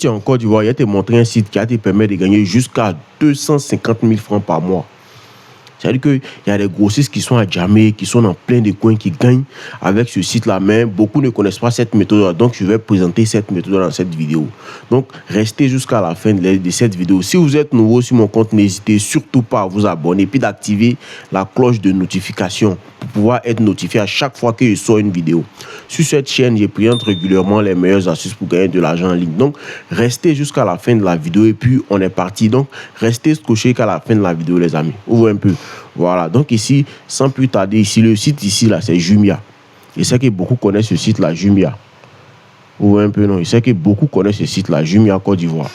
En Côte d'Ivoire, il y a te montré un site qui a te permis de gagner jusqu'à 250 000 francs par mois. C'est-à-dire qu'il y a des grossistes qui sont à Djamé, qui sont dans plein de coins, qui gagnent avec ce site-là, mais beaucoup ne connaissent pas cette méthode-là. Donc, je vais présenter cette méthode dans cette vidéo. Donc, restez jusqu'à la fin de cette vidéo. Si vous êtes nouveau sur mon compte, n'hésitez surtout pas à vous abonner puis d'activer la cloche de notification pour pouvoir être notifié à chaque fois que je sors une vidéo. Sur cette chaîne, je présente régulièrement les meilleures astuces pour gagner de l'argent en ligne. Donc, restez jusqu'à la fin de la vidéo et puis on est parti. Donc, restez scotchés jusqu'à la fin de la vidéo, les amis. Ouvrez un peu. Voilà, donc ici, sans plus tarder, ici, le site ici, là, c'est Jumia. Je sais que beaucoup connaissent ce site-là, Jumia. Ouvrez un peu, non. Je sais que beaucoup connaissent ce site-là, Jumia Côte d'Ivoire.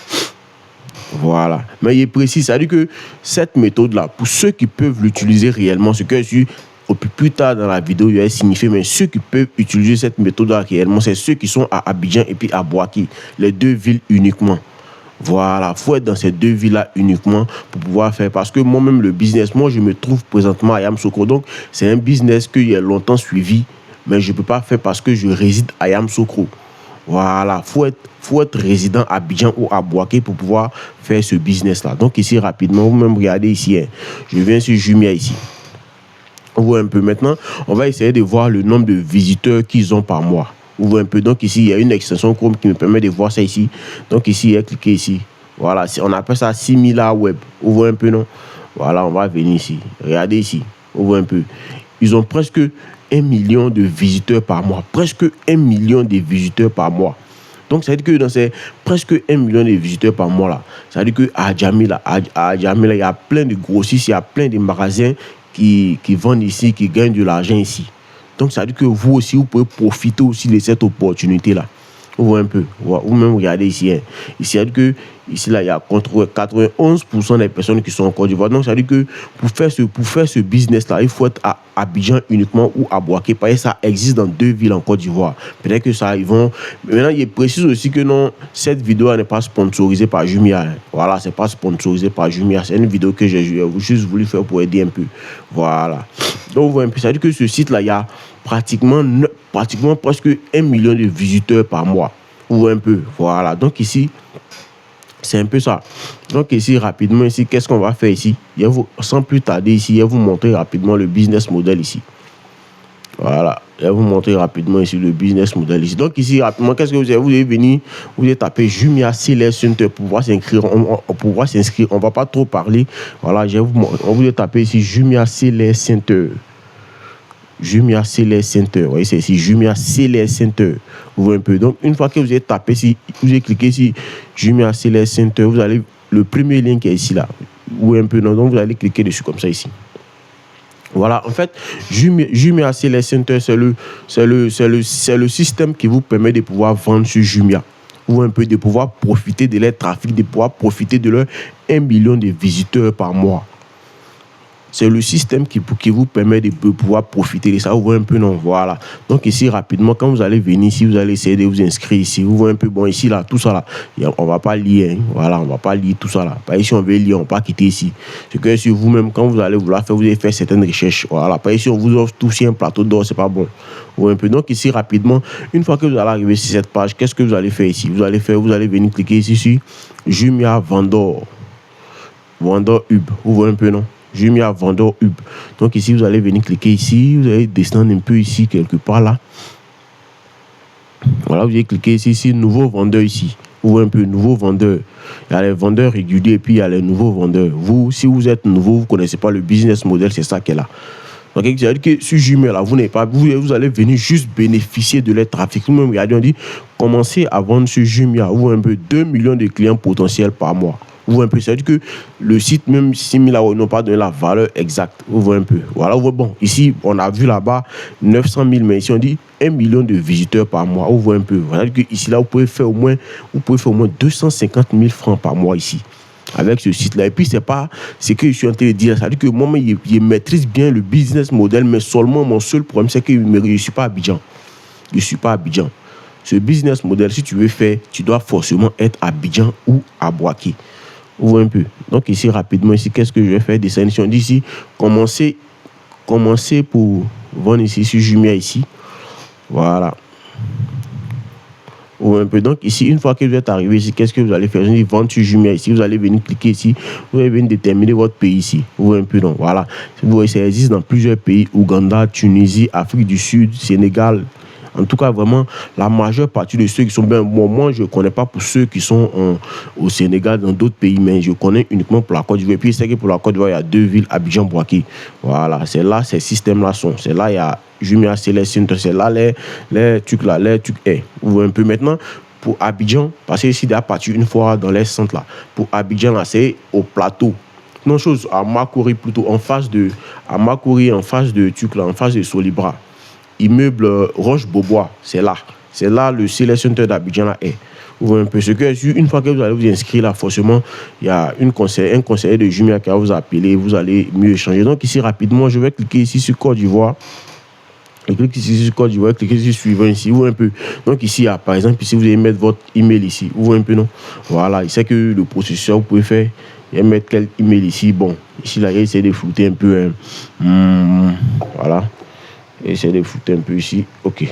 Voilà. Mais il est précis, c'est-à-dire que cette méthode-là, pour ceux qui peuvent l'utiliser réellement, ce que je suis plus tard dans la vidéo, il va signifier, mais ceux qui peuvent utiliser cette méthode-là réellement, c'est ceux qui sont à Abidjan et puis à Boaké, les deux villes uniquement. Voilà, il faut être dans ces deux villes-là uniquement pour pouvoir faire. Parce que moi-même, le business, moi, je me trouve présentement à Yamoussoukro. Donc, c'est un business que j'ai longtemps suivi, mais je ne peux pas faire parce que je réside à Yamoussoukro. Voilà, faut être résident à Abidjan ou à Boaké pour pouvoir faire ce business-là. Donc, ici, rapidement, vous-même regardez ici. Hein, je viens sur Jumia ici. On voit un peu maintenant. On va essayer de voir le nombre de visiteurs qu'ils ont par mois. Ouvre un peu. Donc ici, il y a une extension Chrome qui me permet de voir ça ici. Donc ici, il y a cliqué ici. Voilà, on appelle ça 6000 web. Ouvre un peu, non? Voilà, on va venir ici. Regardez ici. Ouvre un peu. Ils ont presque 1 million de visiteurs par mois. Presque 1 million de visiteurs par mois. Donc, ça veut dire que dans ces presque 1 million de visiteurs par mois, là, ça veut dire qu'à Djamé, là, il y a plein de grossistes, il y a plein de magasins qui vendent ici, qui gagnent de l'argent ici. Donc, ça veut dire que vous aussi, vous pouvez profiter aussi de cette opportunité-là. Vous voyez un peu. Vous-même, regardez ici. Hein. Ici, ça veut dire que ici, là, il y a 91% des personnes qui sont en Côte d'Ivoire. Donc, ça veut dire que pour faire ce business-là, il faut être à Abidjan uniquement ou à Boaké. Parce que ça existe dans deux villes en Côte d'Ivoire. Peut-être que ça, ils vont... Maintenant, il précise aussi que non, cette vidéo n'est pas sponsorisée par Jumia. Hein. Voilà, c'est pas sponsorisé par Jumia. C'est une vidéo que j'ai juste voulu faire pour aider un peu. Voilà. Donc, vous voyez un peu. Ça veut dire que ce site-là, il y a pratiquement presque 1 million de visiteurs par mois. Ou un peu. Voilà. Donc ici, c'est un peu ça. Donc ici, rapidement, ici, qu'est-ce qu'on va faire ici? Sans plus tarder ici, je vais vous montrer rapidement le business model ici. Voilà. Je vais vous montrer rapidement ici le business model ici. Donc ici, rapidement, qu'est-ce que vous allez venir? Vous allez taper Jumia CLS Center pour pouvoir s'inscrire. On ne va pas trop parler. Voilà. On vous taper ici Jumia CLS Center. Jumia CLS Center. Vous voyez, c'est ici Jumia CLS Center. Vous voyez un peu. Donc, une fois que vous avez tapé ici, vous avez cliqué ici Jumia CLS Center, vous allez le premier lien qui est ici là. Vous voyez un peu. Donc, vous allez cliquer dessus comme ça ici. Voilà, en fait, Jumia CLS Center, c'est le système qui vous permet de pouvoir vendre sur Jumia. Ou un peu de pouvoir profiter de leur trafic, de pouvoir profiter de leur 1 million de visiteurs par mois. C'est le système qui vous permet de pouvoir profiter de ça. Vous voyez un peu, non? Voilà. Donc ici, rapidement, quand vous allez venir ici, vous allez essayer de vous inscrire ici. Vous voyez un peu, bon, ici, là, tout ça, là, on ne va pas lire. Hein. Voilà, on ne va pas lire tout ça, là. Par ici, on veut lire, on ne va pas quitter ici. C'est que si vous-même, quand vous allez vouloir faire, vous allez faire certaines recherches. Voilà. Par ici, on vous offre tout sur un plateau d'or, c'est pas bon. Vous voyez un peu. Donc ici, rapidement, une fois que vous allez arriver sur cette page, qu'est-ce que vous allez faire ici? Vous allez venir cliquer ici sur Jumia Vendor. Vendor Hub. Vous voyez un peu, non? Jumia Vendor Hub. Donc ici, vous allez venir cliquer ici. Vous allez descendre un peu ici, quelque part là. Voilà, vous allez cliquer ici, nouveau vendeur ici. Vous voyez un peu, nouveau vendeur. Il y a les vendeurs réguliers et puis il y a les nouveaux vendeurs. Vous, si vous êtes nouveau, vous ne connaissez pas le business model, c'est ça qui est là. Donc, c'est-à-dire que sur Jumia, là, vous allez venir juste bénéficier de leur trafic. Nous-mêmes, regardez, on dit, commencez à vendre sur Jumia. Vous voyez un peu, 2 millions de clients potentiels par mois. Vous voyez un peu, c'est-à-dire que le site, même 6 000 euros, n'ont pas donné la valeur exacte. Vous voyez un peu. Voilà, vous voyez, bon, ici, on a vu là-bas 900 000, mais ici, on dit 1 million de visiteurs par mois. Vous voyez un peu. Voilà, que ici, là, vous pouvez faire au moins 250 000 francs par mois ici, avec ce site-là. Et puis, c'est pas ce que je suis en train de dire. C'est-à-dire que moi, je maîtrise bien le business model, mais seulement mon seul problème, c'est que je ne suis pas à Abidjan. Je ne suis pas à Abidjan. Ce business model, si tu veux faire, tu dois forcément être à Abidjan ou à Boaké. Vous voyez un peu. Donc ici, rapidement, ici, qu'est-ce que je vais faire? Descendre ici. On dit ici, commencer pour vendre ici sur Jumia ici. Voilà. Ou un peu. Donc ici, une fois que vous êtes arrivé ici, qu'est-ce que vous allez faire? Vous allez vendre sur Jumia ici. Vous allez venir cliquer ici. Vous allez venir déterminer votre pays ici. Vous voyez un peu, donc voilà. Vous voyez, ça existe dans plusieurs pays: Ouganda, Tunisie, Afrique du Sud, Sénégal. En tout cas, vraiment, la majeure partie de ceux qui sont bien. Bon, moi, je ne connais pas pour ceux qui sont au Sénégal, dans d'autres pays, mais je connais uniquement pour la Côte d'Ivoire. Et puis, c'est que pour la Côte d'Ivoire, il y a 2 villes, Abidjan, Bouaké. Voilà, c'est là, ces systèmes-là sont. C'est là, il y a Jumia, c'est là, les trucs là, les trucs. Vous voyez un peu maintenant. Pour Abidjan, parce que ici, il y a parti une fois dans les centres là. Pour Abidjan, là, c'est au plateau. Non, chose, à Makori, plutôt, en face de. À Makori, en face de trucs là, en face de Solibra. Immeuble Roche-Beaubois, c'est là. C'est là le Sélection Center d'Abidjan là est. Vous voyez un peu ce que, une fois que vous allez vous inscrire là, forcément, il y a un conseiller de Jumia qui va vous appeler, vous allez mieux échanger. Donc ici, rapidement, je vais cliquer ici sur Côte d'Ivoire. Et cliquez ici sur Côte d'Ivoire, cliquez sur suivant ici, vous voyez un peu. Donc ici, par exemple, ici, vous allez mettre votre email ici, vous voyez un peu, non? Voilà, il sait que le processeur, vous pouvez faire, et mettre quel email ici. Bon, ici, là, il essaie de flouter un peu. Voilà. Essayez de foutre un peu ici. OK.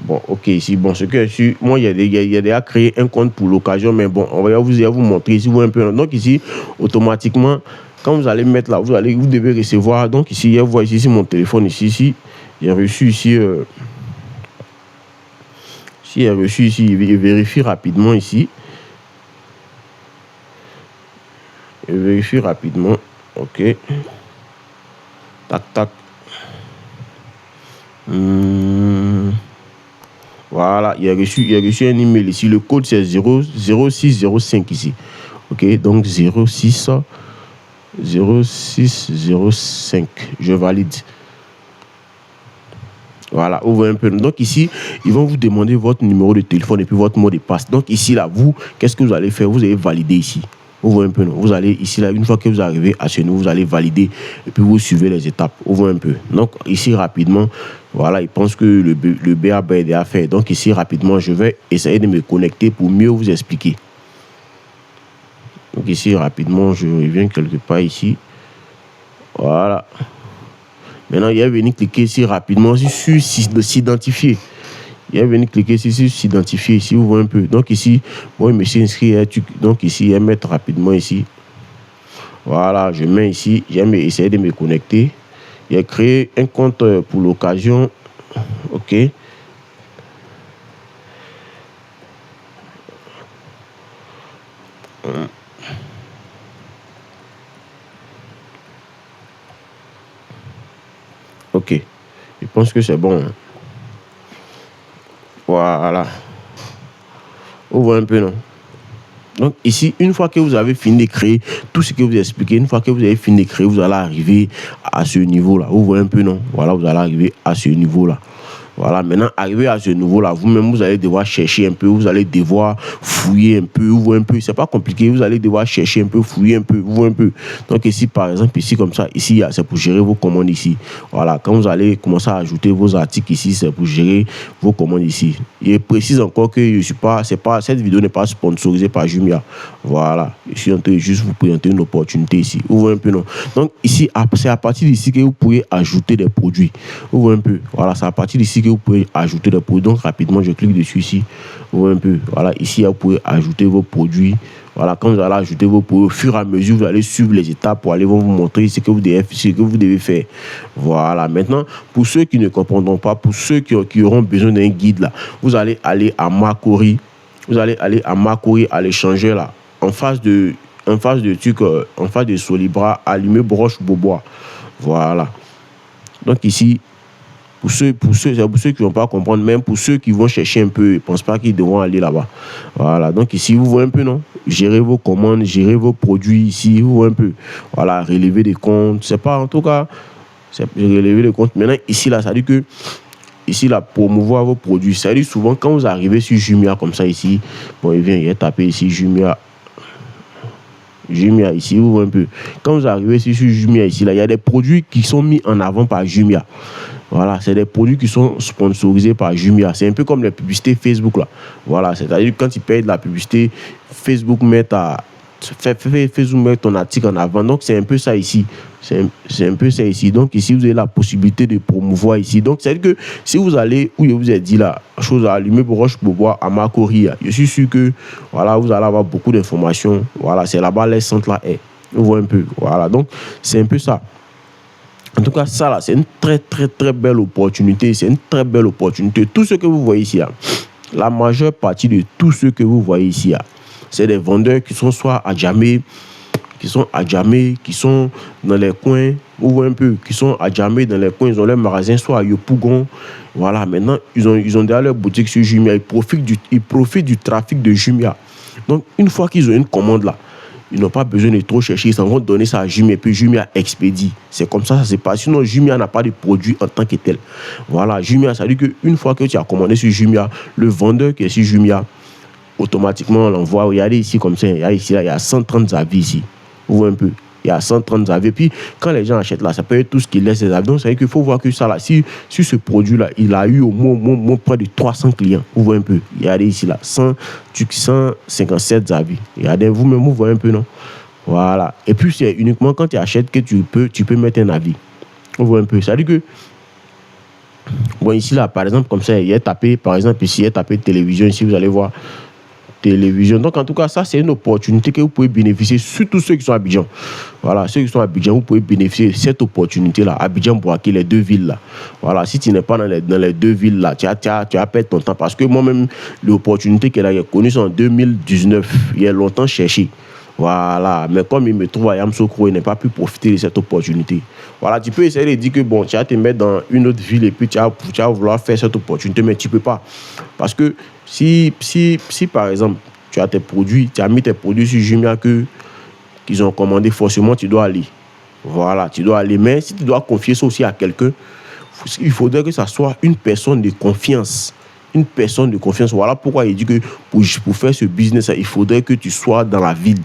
Bon, OK, ici. Bon, ce que je suis. Moi, il y a déjà créé un compte pour l'occasion, mais bon, on va vous montrer ici, vous un peu. Donc, ici, automatiquement, quand vous allez mettre là, vous devez recevoir. Donc, ici, je vois ici mon téléphone, ici. J'ai reçu ici. Si j'ai reçu ici, il vérifie rapidement ici. Je vérifie rapidement. OK. Tac, tac. Voilà, il a reçu un email ici. Le code, c'est 0605 ici. OK, donc 0605. Je valide. Voilà, vous voyez un peu. Donc ici, ils vont vous demander votre numéro de téléphone et puis votre mot de passe. Donc ici, là, vous, qu'est-ce que vous allez faire? Vous allez valider ici. Vous voyez un peu, non? Vous allez ici, là, une fois que vous arrivez à ce niveau, vous allez valider et puis vous suivez les étapes. Vous voyez un peu. Donc ici, rapidement, voilà, ils pensent que le BAB est déjà fait. Donc ici, rapidement, je vais essayer de me connecter pour mieux vous expliquer. Donc ici, rapidement, je reviens quelque part ici. Voilà. Maintenant, il est venu cliquer ici rapidement sur s'identifier. Il est venu cliquer ici sur s'identifier ici, vous voyez un peu. Donc ici, moi, je me suis inscrit. Donc ici, je vais mettre rapidement ici. Voilà, je mets ici. Je vais essayer de me connecter. J'ai créé un compte pour l'occasion. OK. OK. Je pense que c'est bon. Voilà. Vous voyez un peu, non? Donc ici, une fois que vous avez fini de créer tout ce que vous expliquez, une fois que vous avez fini de créer, vous allez arriver à ce niveau-là. Vous voyez un peu, non? Voilà, vous allez arriver à ce niveau-là. Voilà, maintenant, arrivé à ce niveau-là, vous-même, vous allez devoir chercher un peu, vous allez devoir fouiller un peu, vous voyez un peu, c'est pas compliqué, vous allez devoir chercher un peu, fouiller un peu, vous voyez un peu. Donc ici, par exemple, ici, comme ça, ici, c'est pour gérer vos commandes ici. Voilà, quand vous allez commencer à ajouter vos articles ici, c'est pour gérer vos commandes ici. Il précise encore que je suis pas, cette vidéo n'est pas sponsorisée par Jumia. Voilà, je suis en train de juste vous présenter une opportunité ici. Vous voyez un peu, non? Donc ici, c'est à partir d'ici que vous pouvez ajouter des produits. Vous voyez un peu, voilà, c'est à partir d'ici que vous pouvez ajouter des produits. Donc rapidement, je clique dessus ici. Vous voyez un peu, voilà, ici, vous pouvez ajouter vos produits. Voilà, quand vous allez ajouter vos produits, au fur et à mesure, vous allez suivre les étapes pour aller vous montrer ce que vous devez faire. Voilà, maintenant, pour ceux qui ne comprendront pas, pour ceux qui auront besoin d'un guide, là, vous allez aller à Makori. Vous allez aller à Makori, à l'échangeur, là, en face de Solibra, à l'immeuble Roche-Beaubois. Voilà. Donc ici, pour ceux qui ne vont pas comprendre, même pour ceux qui vont chercher un peu, ils ne pensent pas qu'ils devront aller là-bas. Voilà, donc ici, vous voyez un peu, non? Gérez vos commandes, gérez vos produits ici, vous voyez un peu. Voilà, relever des comptes. C'est pas, en tout cas, c'est relever les comptes. Maintenant, ici, là, ça dit que, ici, là, promouvoir vos produits. Ça dit souvent, quand vous arrivez sur Jumia, comme ça, ici, bon, il vient taper ici, Jumia ici, vous voyez un peu. Quand vous arrivez ici sur Jumia, ici, là, il y a des produits qui sont mis en avant par Jumia. Voilà, c'est des produits qui sont sponsorisés par Jumia. C'est un peu comme les publicités Facebook, là. Voilà, c'est-à-dire quand ils payent de la publicité, Facebook met fais mettre ton article en avant. Donc, c'est un peu ça ici. C'est un peu ça ici. Donc, ici, vous avez la possibilité de promouvoir ici. Donc, c'est-à-dire que si vous allez, où je vous ai dit là, chose à allumer pour Roche pour boire à Makori, je suis sûr que, voilà, vous allez avoir beaucoup d'informations. Voilà, c'est là-bas, les centres là est. Vous voyez un peu. Voilà, donc, c'est un peu ça. En tout cas, ça là, c'est une très, très, très belle opportunité. C'est une très belle opportunité. Tout ce que vous voyez ici, là, la majeure partie de tout ce que vous voyez ici, là, c'est des vendeurs qui sont soit à Djamé, qui sont dans les coins, vous voyez un peu, qui sont à Djamé dans les coins, ils ont leur magasin soit à Yopougon. Voilà, maintenant, ils ont déjà leur boutique sur Jumia. Ils profitent du trafic de Jumia. Donc, une fois qu'ils ont une commande là, ils n'ont pas besoin de trop chercher, ils s'en vont donner ça à Jumia et puis Jumia expédie. C'est comme ça se passe. Sinon, Jumia n'a pas de produit en tant que tel. Voilà, Jumia, ça veut dire qu'une fois que tu as commandé sur Jumia, le vendeur qui est sur Jumia, automatiquement, on l'envoie. Regardez ici, comme ça, il y a 130 avis ici. Vous voyez un peu. Il y a 130 avis. Et puis, quand les gens achètent là, ça peut être tout ce qu'ils laissent les avis. Donc, ça veut dire qu'il faut voir que ça là, si ce produit-là, il a eu au moins près de 300 clients. Vous voyez un peu. Regardez ici là, 157 avis. Regardez vous-même, vous voyez un peu, non? Voilà. Et puis, c'est uniquement quand tu achètes que tu peux mettre un avis. Vous voyez un peu. Ça veut dire que, bon, ici là, par exemple, comme ça, il y a tapé, par exemple, ici, il y a tapé télévision. Ici, vous allez voir. Télévision. Donc, en tout cas, ça, c'est une opportunité que vous pouvez bénéficier, surtout ceux qui sont à Abidjan. Voilà, ceux qui sont à Abidjan, vous pouvez bénéficier de cette opportunité-là. Abidjan, Bouaké, les deux villes-là. Voilà, si tu n'es pas dans les deux villes-là, tu as perdu ton temps. Parce que moi-même, l'opportunité qu'elle a connue, c'est en 2019. Il y a longtemps cherché. Voilà, mais comme il me trouve à Yamsokro, il n'a pas pu profiter de cette opportunité. Voilà, tu peux essayer de dire que bon, tu vas te mettre dans une autre ville et puis tu vas vouloir faire cette opportunité, mais tu ne peux pas. Parce que si par exemple, tu as mis tes produits sur Jumia qu'ils ont commandé, forcément, tu dois aller. Voilà, tu dois aller. Mais si tu dois confier ça aussi à quelqu'un, il faudrait que ça soit une personne de confiance. Une personne de confiance. Voilà pourquoi il dit que pour faire ce business, il faudrait que tu sois dans la ville.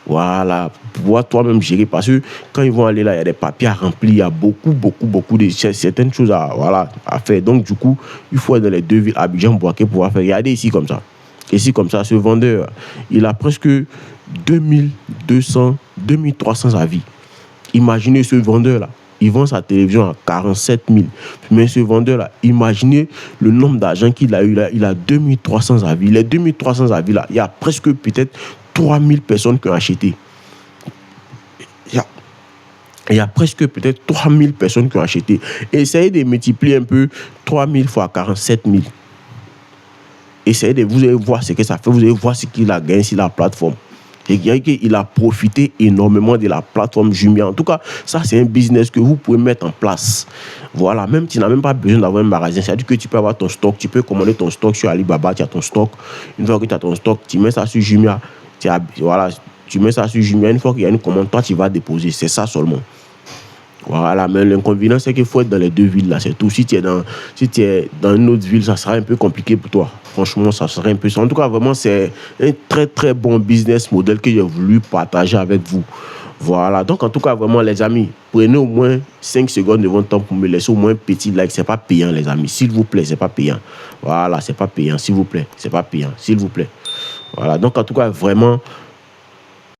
Voilà, pour pouvoir toi-même gérer. Parce que quand ils vont aller là, il y a des papiers à remplir, il y a beaucoup de certaines choses à faire. Donc, du coup, il faut être dans les deux villes, Abidjan, Bouaké, pour pouvoir faire. Regardez ici comme ça. Ici comme ça, ce vendeur, il a presque 2200, 2300 avis. Imaginez ce vendeur-là. Il vend sa télévision à 47 000. Mais ce vendeur-là, imaginez le nombre d'argent qu'il a eu là. Il a 2300 avis. Les 2300 avis là, il y a presque peut-être 3000 personnes qui ont acheté. Il y a presque peut-être 3000 personnes qui ont acheté. Essayez de multiplier un peu 3000 fois 47 000. Essayez vous allez voir ce que ça fait. Vous allez voir ce qu'il a gagné sur la plateforme. Il a profité énormément de la plateforme Jumia. En tout cas, ça, c'est un business que vous pouvez mettre en place. Voilà, même tu n'as même pas besoin d'avoir un magasin. C'est-à-dire que tu peux avoir ton stock, tu peux commander ton stock sur Alibaba, tu as ton stock. Une fois que tu as ton stock, tu mets ça sur Jumia. Tu mets ça sur Jumia. Une fois qu'il y a une commande, toi, tu vas déposer. C'est ça seulement. Voilà, mais l'inconvénient, c'est qu'il faut être dans les deux villes, là, c'est tout. Si tu es dans une autre ville, ça sera un peu compliqué pour toi. Franchement, ça serait un peu ça. En tout cas, vraiment, c'est un très, très bon business model que j'ai voulu partager avec vous. Voilà, donc en tout cas, vraiment, les amis, prenez au moins 5 secondes de votre temps pour me laisser au moins un petit like. C'est pas payant, les amis. S'il vous plaît, c'est pas payant. Voilà, c'est pas payant, s'il vous plaît. C'est pas payant, s'il vous plaît. Voilà, donc en tout cas, vraiment...